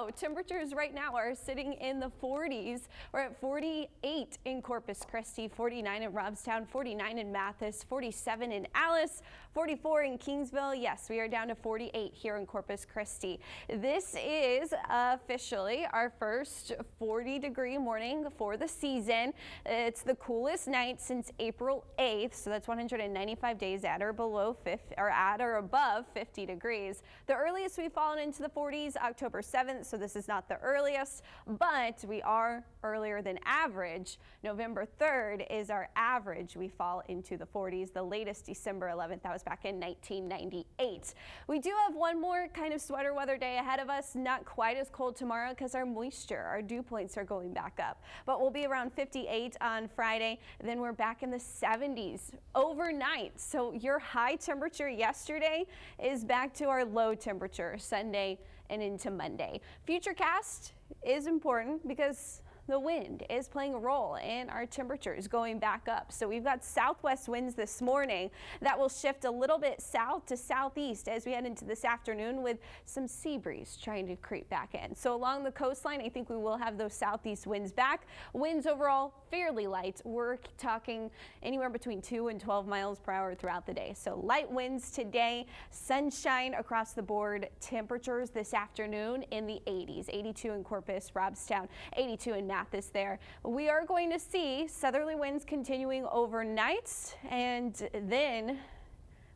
go. Temperatures right now are sitting in the 40s. We're at 48 in Corpus Christi, 49 in Robstown, 49 in Mathis, 47 in Alice, 44 in Kingsville. Yes, we are down to 48 here in Corpus Christi. This is officially our first 40-degree morning for the season. It's the coolest night since April 8th, so that's 195 days at or below 50, or at or above 50 degrees. The earliest we've fallen into the 40s, October 7th, so this is not the earliest, but we are earlier than average. November 3rd is our average. We fall into the 40s. The latest, December 11th, that was back in 1998. We do have one more kind of sweater weather day ahead of us. Not quite as cold tomorrow because our moisture, our dew points are going back up, but we'll be around 58 on Friday. Then we're back in the 70s overnight. So your high temperature yesterday is back to our low temperature Sunday and into Monday. Futurecast is important because the wind is playing a role in our temperatures going back up. So we've got southwest winds this morning that will shift a little bit south to southeast as we head into this afternoon, with some sea breeze trying to creep back in. So along the coastline, I think we will have those southeast winds back. Winds overall fairly light. We're talking anywhere between 2 and 12 miles per hour throughout the day. So light winds today, sunshine across the board. Temperatures this afternoon in the 80s, 82 in Corpus, Robstown, 82 in Mathis there. We are going to see southerly winds continuing overnight, and then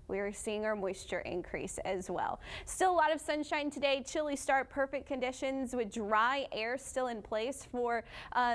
we are seeing our moisture increase as well. Still a lot of sunshine today. Chilly start, perfect conditions with dry air still in place for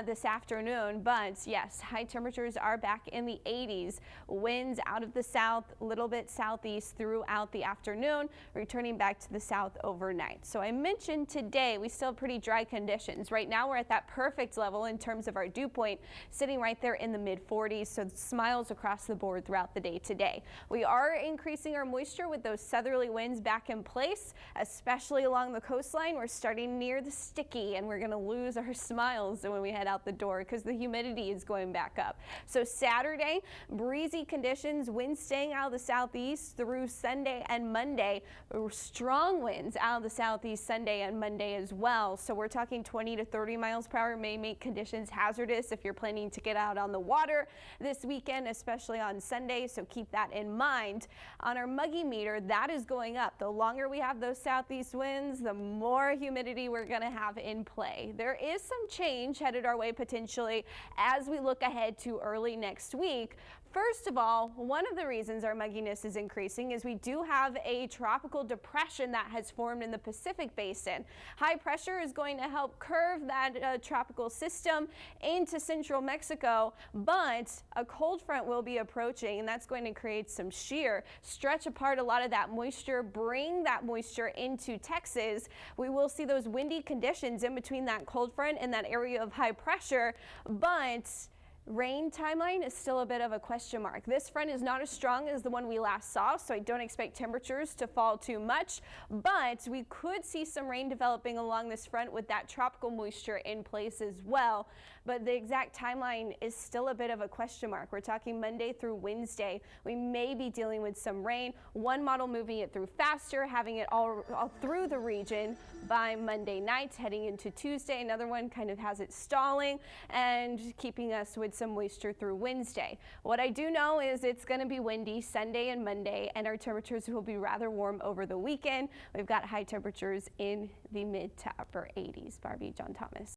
this afternoon. But yes, high temperatures are back in the 80s. Winds out of the south, a little bit southeast throughout the afternoon, returning back to the south overnight. So I mentioned today we still have pretty dry conditions. Right now we're at that perfect level in terms of our dew point, sitting right there in the mid 40s. So smiles across the board throughout the day today. We are increasing our moisture with those southerly winds back in place, especially along the coastline. We're starting near the sticky, and we're going to lose our smiles when we head out the door because the humidity is going back up. So Saturday, breezy conditions, winds staying out of the southeast through Sunday and Monday. Strong winds out of the southeast Sunday and Monday as well. So we're talking 20 to 30 miles per hour may make conditions hazardous if you're planning to get out on the water this weekend, especially on Sunday. So keep that in mind. On our MUGGY meter, that is going up. The longer we have those southeast winds, the more humidity we're going to have in play. There is some change headed our way potentially as we look ahead to early next week. First of all, one of the reasons our mugginess is increasing is we do have a tropical depression that has formed in the Pacific Basin. High pressure is going to help curve that tropical system into central Mexico, but a cold front will be approaching, and that's going to create some shear, stretch apart a lot of that moisture, bring that moisture into Texas. We will see those windy conditions in between that cold front and that area of high pressure, but rain timeline is still a bit of a question mark. This front is not as strong as the one we last saw, so I don't expect temperatures to fall too much, but we could see some rain developing along this front with that tropical moisture in place as well. But the exact timeline is still a bit of a question mark. We're talking Monday through Wednesday. We may be dealing with some rain. One model moving it through faster, having it all through the region by Monday night, heading into Tuesday. Another one kind of has it stalling and keeping us with some moisture through Wednesday. What I do know is it's going to be windy Sunday and Monday, and our temperatures will be rather warm over the weekend. We've got high temperatures in the mid to upper 80s. Barbie, John Thomas.